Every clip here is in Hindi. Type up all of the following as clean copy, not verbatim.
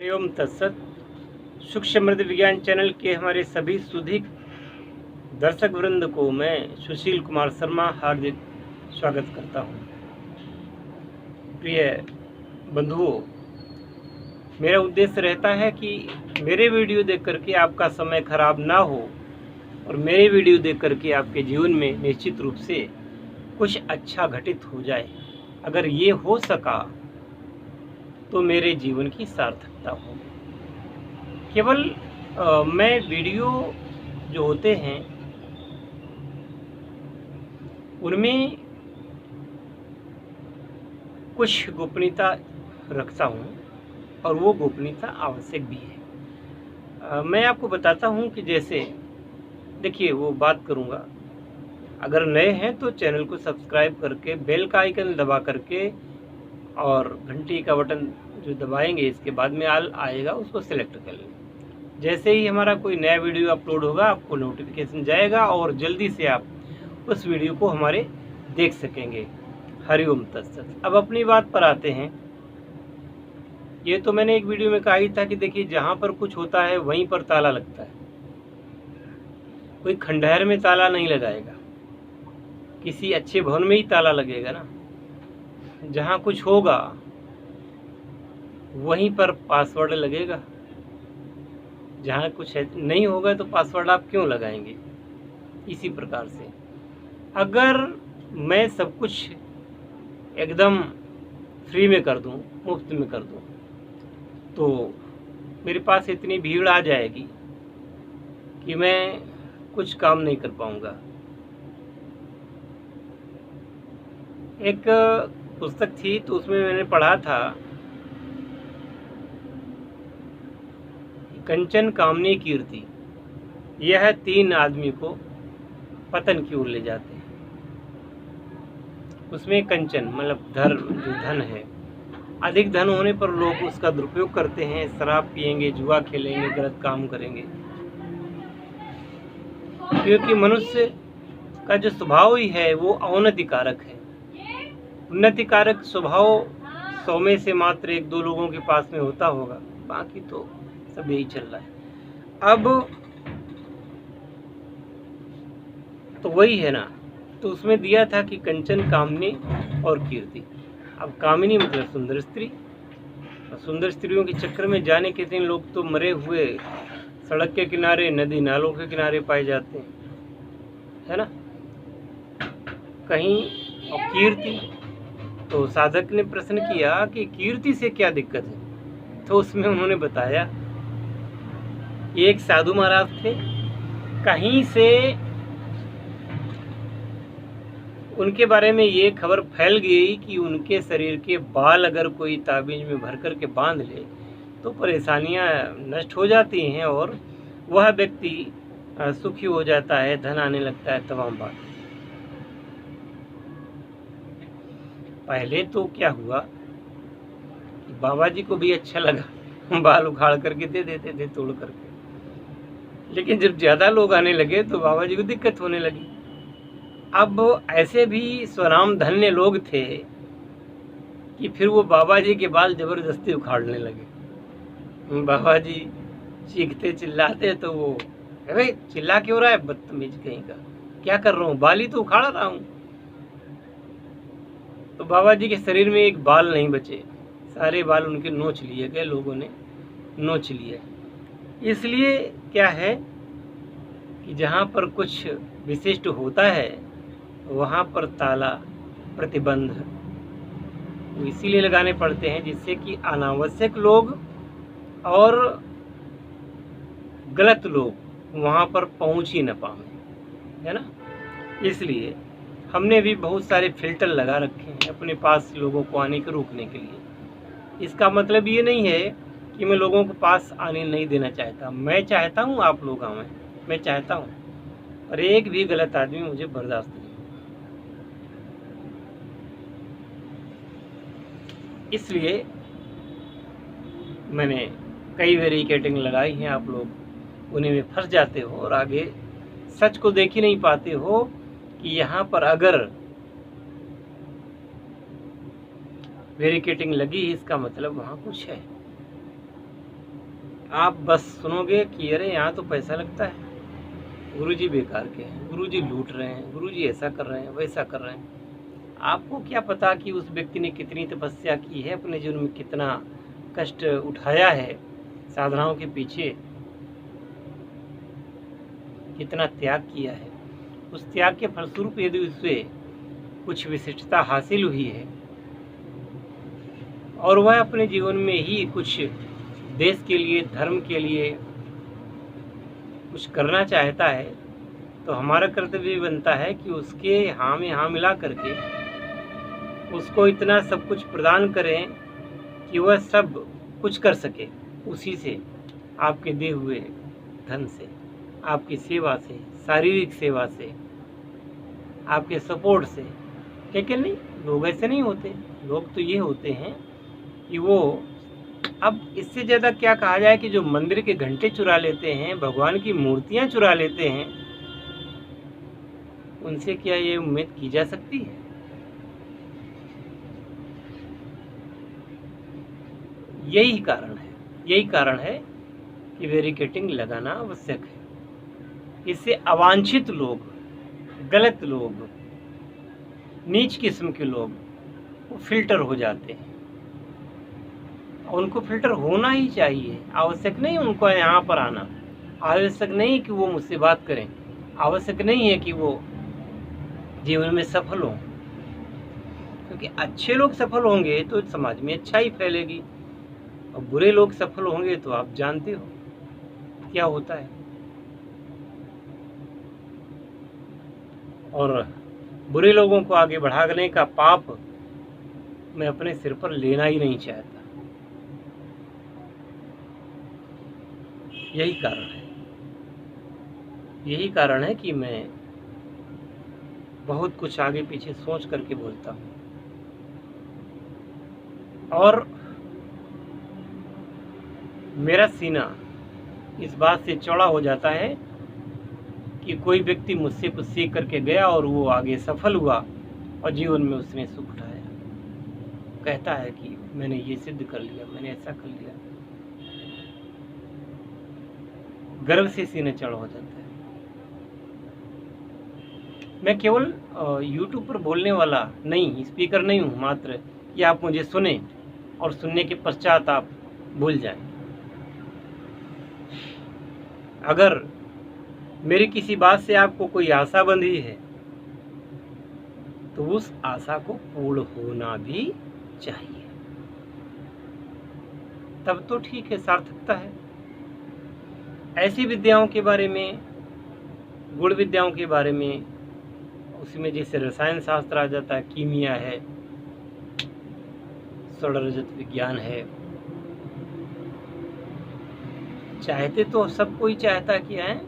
हरिओम तत्सत। सुख समृद्धि विज्ञान चैनल के हमारे सभी सुधी दर्शक वृंद को मैं सुशील कुमार शर्मा हार्दिक स्वागत करता हूँ। प्रिय बंधुओं, मेरा उद्देश्य रहता है कि मेरे वीडियो देख करके आपका समय खराब ना हो और मेरे वीडियो देख करके आपके जीवन में निश्चित रूप से कुछ अच्छा घटित हो जाए। अगर ये हो सका तो मेरे जीवन की सार्थकता हो। केवल मैं वीडियो जो होते हैं उनमें कुछ गोपनीयता रखता हूँ और वो गोपनीयता आवश्यक भी है। मैं आपको बताता हूँ कि जैसे देखिए वो बात करूँगा, अगर नए हैं तो चैनल को सब्सक्राइब करके बेल का आइकन दबा करके और घंटी का बटन जो दबाएंगे इसके बाद में आल आएगा उसको सिलेक्ट कर लें। जैसे ही हमारा कोई नया वीडियो अपलोड होगा आपको नोटिफिकेशन जाएगा और जल्दी से आप उस वीडियो को हमारे देख सकेंगे। हरिओम तत्सत। अब अपनी बात पर आते हैं। ये तो मैंने एक वीडियो में कहा ही था कि देखिए जहाँ पर कुछ होता है वहीं पर ताला लगता है। कोई खंडहर में ताला नहीं लगाएगा, किसी अच्छे भवन में ही ताला लगेगा ना। जहाँ कुछ होगा वहीं पर पासवर्ड लगेगा, जहाँ कुछ नहीं होगा तो पासवर्ड आप क्यों लगाएंगे। इसी प्रकार से अगर मैं सब कुछ एकदम फ्री में कर दूं, मुफ्त में कर दूं, तो मेरे पास इतनी भीड़ आ जाएगी कि मैं कुछ काम नहीं कर पाऊंगा। एक पुस्तक थी तो उसमें मैंने पढ़ा था कंचन कामनी कीर्ति, यह 3 आदमी को पतन की ओर ले जाते हैं। उसमें कंचन मतलब धन है। अधिक धन होने पर लोग उसका दुरुपयोग करते हैं, शराब पिएंगे, जुआ खेलेंगे, गलत काम करेंगे। क्योंकि मनुष्य का जो स्वभाव ही है वो अवनतिकारक है। उन्नतिकारक स्वभाव 100 में से मात्र 1-2 लोगों के पास में होता होगा, बाकी तो सब यही चल रहा है। अब तो वही है ना, तो उसमें दिया था कि कंचन, कामनी और कीर्ति। अब कामिनी मतलब सुंदर स्त्री, और सुंदर स्त्रियों के चक्कर में जाने के दिन लोग तो मरे हुए सड़क के किनारे, नदी नालों के किनारे पाए जाते हैं, है ना। कहीं और कीर्ति, तो साधक ने प्रश्न किया कि कीर्ति से क्या दिक्कत है। तो उसमें उन्होंने बताया, एक साधु महाराज थे, कहीं से उनके बारे में ये खबर फैल गई कि उनके शरीर के बाल अगर कोई ताबीज में भर कर के बांध ले तो परेशानियां नष्ट हो जाती हैं और वह व्यक्ति सुखी हो जाता है, धन आने लगता है, तमाम बात। पहले तो क्या हुआ कि बाबा जी को भी अच्छा लगा, बाल उखाड़ करके दे देते थे तोड़ करके। लेकिन जब ज़्यादा लोग आने लगे तो बाबा जी को दिक्कत होने लगी। अब ऐसे भी स्वनाम धन्य लोग थे कि फिर वो बाबा जी के बाल जबरदस्ती उखाड़ने लगे। बाबा जी चीखते चिल्लाते तो वो, अरे चिल्ला क्यों रहा है बदतमीज कहीं का, क्या कर रहा हूँ, बाल ही तो उखाड़ रहा हूँ। तो बाबा जी के शरीर में एक बाल नहीं बचे, सारे बाल उनके नोच लिए गए, लोगों ने नोच लिए। इसलिए क्या है कि जहाँ पर कुछ विशिष्ट होता है वहाँ पर ताला, प्रतिबंध तो इसीलिए लगाने पड़ते हैं जिससे कि अनावश्यक लोग और गलत लोग वहाँ पर पहुँच ही न पाएं, है ना। इसलिए हमने भी बहुत सारे फिल्टर लगा रखे हैं अपने पास लोगों को आने को रोकने के लिए। इसका मतलब ये नहीं है कि मैं लोगों को पास आने नहीं देना चाहता। मैं चाहता हूँ आप लोग आवें, मैं चाहता हूँ, और एक भी गलत आदमी मुझे बर्दाश्त नहीं। इसलिए मैंने कई बैरिकेडिंग लगाई हैं, आप लोग उन्हीं में फंस जाते हो और आगे सच को देख ही नहीं पाते हो कि यहाँ पर अगर बैरिकेडिंग लगी इसका मतलब वहाँ कुछ है। आप बस सुनोगे कि अरे यहाँ तो पैसा लगता है, गुरुजी बेकार के हैं, गुरुजी लूट रहे हैं, गुरुजी ऐसा कर रहे हैं, वैसा कर रहे हैं। आपको क्या पता कि उस व्यक्ति ने कितनी तपस्या की है, अपने जीवन में कितना कष्ट उठाया है, साधनाओं के पीछे कितना त्याग किया है। उस त्याग के फलस्वरूप यदि उससे कुछ विशिष्टता हासिल हुई है और वह अपने जीवन में ही कुछ देश के लिए, धर्म के लिए कुछ करना चाहता है, तो हमारा कर्तव्य बनता है कि उसके हाँ में हाँ मिला करके उसको इतना सब कुछ प्रदान करें कि वह सब कुछ कर सके। उसी से, आपके दिए हुए धन से, आपकी सेवा से, शारीरिक सेवा से, आपके सपोर्ट से। लेकिन नहीं, लोग ऐसे नहीं होते। लोग तो ये होते हैं कि वो, अब इससे ज़्यादा क्या कहा जाए, कि जो मंदिर के घंटे चुरा लेते हैं, भगवान की मूर्तियां चुरा लेते हैं, उनसे क्या ये उम्मीद की जा सकती है? यही कारण है कि बैरिकेडिंग लगाना आवश्यक है। इससे अवांछित लोग, गलत लोग, नीच किस्म के लोग वो फिल्टर हो जाते हैं। उनको फिल्टर होना ही चाहिए। आवश्यक नहीं उनको यहाँ पर आना, आवश्यक नहीं कि वो मुझसे बात करें, आवश्यक नहीं है कि वो जीवन में सफल हों, क्योंकि अच्छे लोग सफल होंगे तो समाज में अच्छाई फैलेगी, और बुरे लोग सफल होंगे तो आप जानते हो क्या होता है। और बुरे लोगों को आगे बढ़ाने का पाप मैं अपने सिर पर लेना ही नहीं चाहता। यही कारण है कि मैं बहुत कुछ आगे पीछे सोच करके बोलता हूँ। और मेरा सीना इस बात से चौड़ा हो जाता है कि कोई व्यक्ति मुझसे कुछ सीख करके गया और वो आगे सफल हुआ और जीवन में उसने सुख उठाया, कहता है कि मैंने ये सिद्ध कर लिया, मैंने ऐसा कर लिया। गर्व से सीने चढ़ हो जाता है। मैं केवल YouTube पर बोलने वाला नहीं, स्पीकर नहीं हूँ मात्र कि आप मुझे सुने और सुनने के पश्चात आप भूल जाएं। अगर मेरी किसी बात से आपको कोई आशा बंधी है तो उस आशा को पूर्ण होना भी चाहिए, तब तो ठीक है, सार्थकता है। ऐसी विद्याओं के बारे में, गुण विद्याओं के बारे में, उसमें जैसे रसायन शास्त्र आ जाता है, कीमिया है, स्वर्ण रजत विज्ञान है। चाहते तो सब कोई चाहता कि हैं,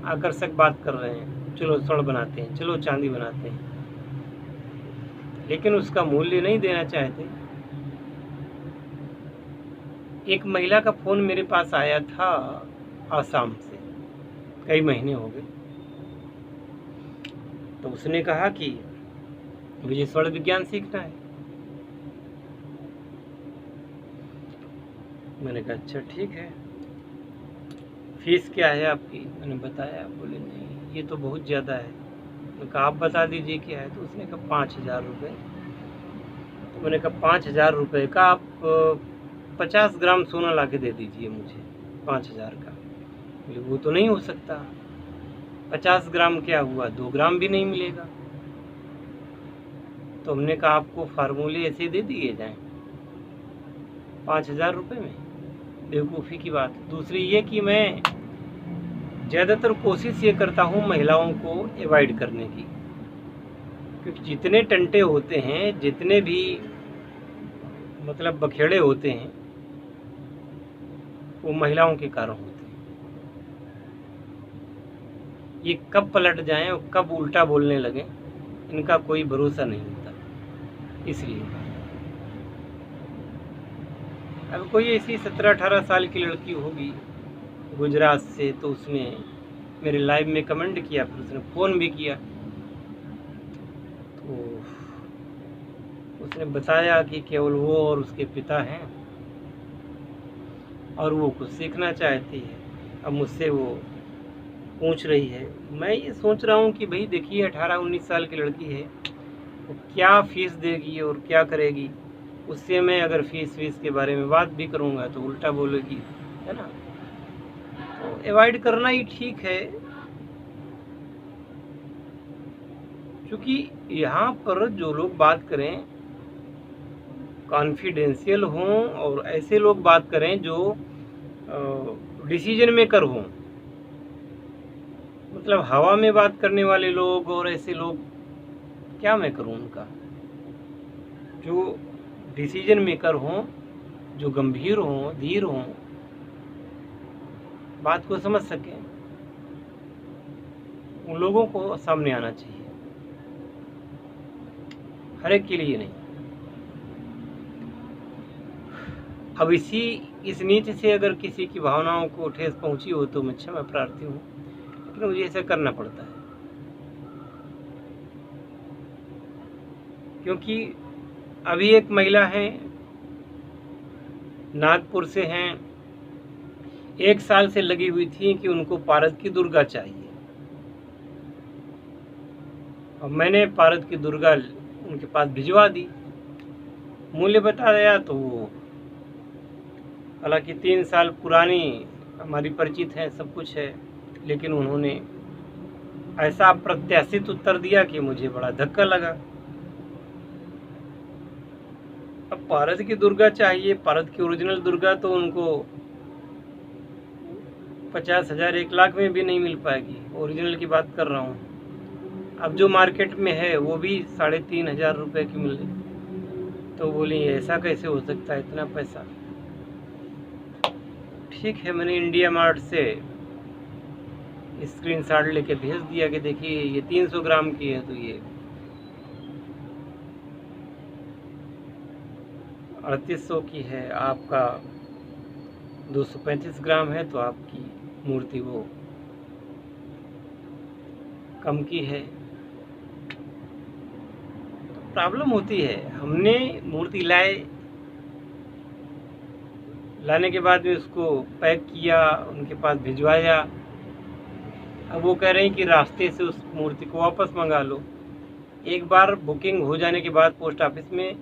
आकर्षक बात कर रहे हैं, चलो स्वर्ण बनाते हैं, चलो चांदी बनाते हैं, लेकिन उसका मूल्य नहीं देना चाहते। एक महिला का फोन मेरे पास आया था आसाम से, कई महीने हो गए। तो उसने कहा कि मुझे स्वर्ण विज्ञान सीखना है। मैंने कहा अच्छा ठीक है, फीस क्या है आपकी? मैंने बताया। बोले नहीं, ये तो बहुत ज़्यादा है। मैंने कहा आप बता दीजिए क्या है। तो उसने कहा 5,000 रुपये। तो मैंने कहा 5,000 रुपये का आप 50 ग्राम सोना ला के दे दीजिए मुझे, 5,000 का। बोले वो तो नहीं हो सकता, 50 ग्राम क्या हुआ, 2 ग्राम भी नहीं मिलेगा। तो हमने कहा आपको फार्मूले ऐसे दे दिए जाएं 5,000 रुपये में? बेवकूफ़ी की बात। दूसरी ये कि मैं ज़्यादातर कोशिश ये करता हूँ महिलाओं को अवॉइड करने की, क्योंकि जितने टंटे होते हैं, जितने भी मतलब बखेड़े होते हैं, वो महिलाओं के कारण होते हैं। ये कब पलट जाएं और कब उल्टा बोलने लगें, इनका कोई भरोसा नहीं होता। इसलिए अब कोई ऐसी 17-18 साल की लड़की होगी गुजरात से, तो उसने मेरे लाइव में कमेंट किया, फिर उसने फ़ोन भी किया। तो उसने बताया कि केवल वो और उसके पिता हैं, और वो कुछ सीखना चाहती है। अब मुझसे वो पूछ रही है। मैं ये सोच रहा हूँ कि भाई देखिए 18-19 साल की लड़की है, वो क्या फ़ीस देगी और क्या करेगी। उससे मैं अगर फ़ीस के बारे में बात भी करूँगा तो उल्टा बोलेगी, है ना। तो अवॉइड करना ही ठीक है, क्योंकि यहाँ पर जो लोग बात करें कॉन्फिडेंशियल हों और ऐसे लोग बात करें जो डिसीजन मेकर हों। मतलब हवा में बात करने वाले लोग और ऐसे लोग क्या मैं करूं उनका। जो डिसीजन मेकर हों, जो गंभीर हों, धीर हों, बात को समझ सकें, उन लोगों को सामने आना चाहिए, हर एक के लिए नहीं। अब इस नीति से अगर किसी की भावनाओं को ठेस पहुंची हो तो मैं क्षमा प्रार्थी हूँ, लेकिन मुझे ऐसा करना पड़ता है, क्योंकि अभी एक महिला है, नागपुर से हैं, 1 साल से लगी हुई थी कि उनको पारद की दुर्गा चाहिए। और मैंने पारद की दुर्गा उनके पास भिजवा दी। मूल्य बता दिया तो वो, हालांकि 3 साल पुरानी हमारी परिचित है, सब कुछ है, लेकिन उन्होंने ऐसा अप्रत्याशित उत्तर दिया कि मुझे बड़ा धक्का लगा। अब पारद की दुर्गा चाहिए, पारद की ओरिजिनल दुर्गा तो उनको 50,000 1 लाख में भी नहीं मिल पाएगी। ओरिजिनल की बात कर रहा हूँ। अब जो मार्केट में है वो भी 3,500 रुपये की मिल रही। तो बोली ऐसा कैसे हो सकता है, इतना पैसा। ठीक है, मैंने इंडिया मार्ट से स्क्रीनशॉट लेके भेज दिया कि देखिए ये 300 ग्राम की है, तो ये 3800 की है, आपका 235 ग्राम है, तो आपकी मूर्ति वो कम की है। तो प्रॉब्लम होती है। हमने मूर्ति लाने के बाद में उसको पैक किया, उनके पास भिजवाया। अब वो कह रहे हैं कि रास्ते से उस मूर्ति को वापस मंगा लो। एक बार बुकिंग हो जाने के बाद पोस्ट ऑफिस में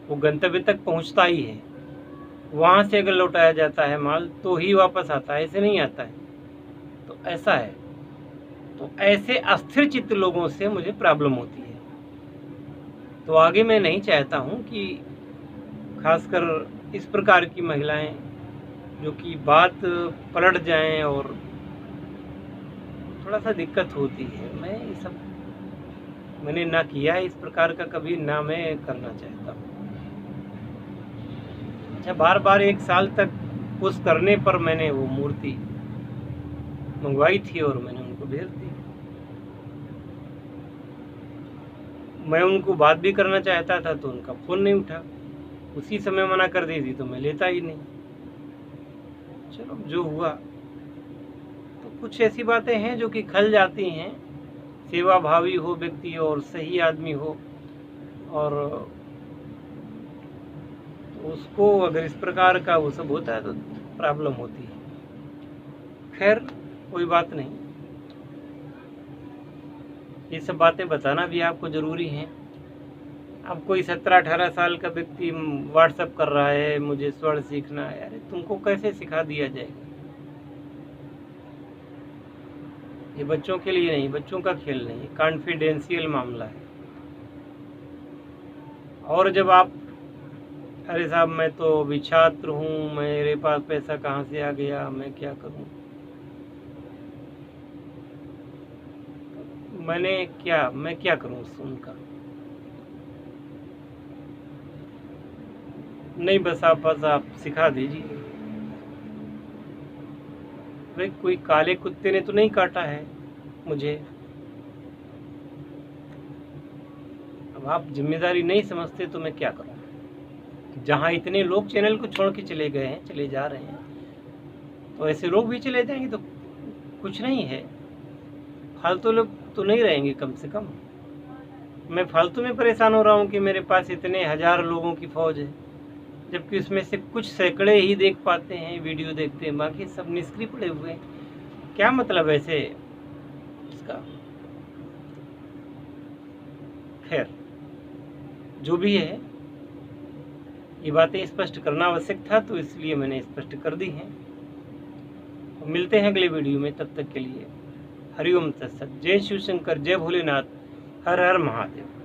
वो गंतव्य तक पहुंचता ही है। वहाँ से अगर लौटाया जाता है माल तो ही वापस आता है, ऐसे नहीं आता है। तो ऐसा है। तो ऐसे अस्थिर चित्त लोगों से मुझे प्रॉब्लम होती है। तो आगे मैं नहीं चाहता हूँ कि खासकर इस प्रकार की महिलाएं जो कि बात पलट जाएं और थोड़ा सा दिक्कत होती है। मैं ये सब मैंने ना किया है इस प्रकार का कभी, ना मैं करना चाहता हूँ। अच्छा, बार बार 1 साल तक पुश करने पर मैंने वो मूर्ति मंगवाई थी और मैंने उनको भेज दी। मैं उनको बात भी करना चाहता था तो उनका फ़ोन नहीं उठा, उसी समय मना कर दी थी तो मैं लेता ही नहीं। चलो जो हुआ। तो कुछ ऐसी बातें हैं जो कि खल जाती हैं। सेवाभावी हो व्यक्ति और सही आदमी हो और उसको अगर इस प्रकार का वो सब होता है तो प्रॉब्लम होती है। खैर कोई बात नहीं, ये सब बातें बताना भी आपको ज़रूरी हैं। अब कोई 17-18 साल का व्यक्ति व्हाट्सएप कर रहा है मुझे स्वर्ण सीखना है, अरे तुमको कैसे सिखा दिया जाएगा। ये बच्चों के लिए नहीं, बच्चों का खेल नहीं, कॉन्फिडेंशियल मामला है। और जब आप, अरे साहब मैं तो अभी छात्र हूँ, मेरे पास पैसा कहाँ से आ गया, मैं क्या करूँ, मैं क्या करूँ उनका। नहीं, बस आप सिखा दीजिए। भाई कोई काले कुत्ते ने तो नहीं काटा है मुझे। अब आप जिम्मेदारी नहीं समझते तो मैं क्या करूँ। जहाँ इतने लोग चैनल को छोड़ के चले गए हैं, चले जा रहे हैं, तो ऐसे लोग भी चले जाएंगे तो कुछ नहीं है। फालतू लोग तो नहीं रहेंगे कम से कम। मैं फालतू में परेशान हो रहा हूँ कि मेरे पास इतने 1000 लोगों की फ़ौज है। जबकि उसमें से कुछ सैकड़े ही देख पाते हैं, वीडियो देखते हैं, बाकी सब निष्क्रिय पड़े हुए हैं। क्या मतलब ऐसे इसका? खैर, जो भी है, ये बातें स्पष्ट करना आवश्यक था, तो इसलिए मैंने स्पष्ट कर दी हैं। मिलते हैं अगले वीडियो में, तब तक के लिए हरिओम तत्सत। जय शिव शंकर, जय भोलेनाथ, हर हर महादेव।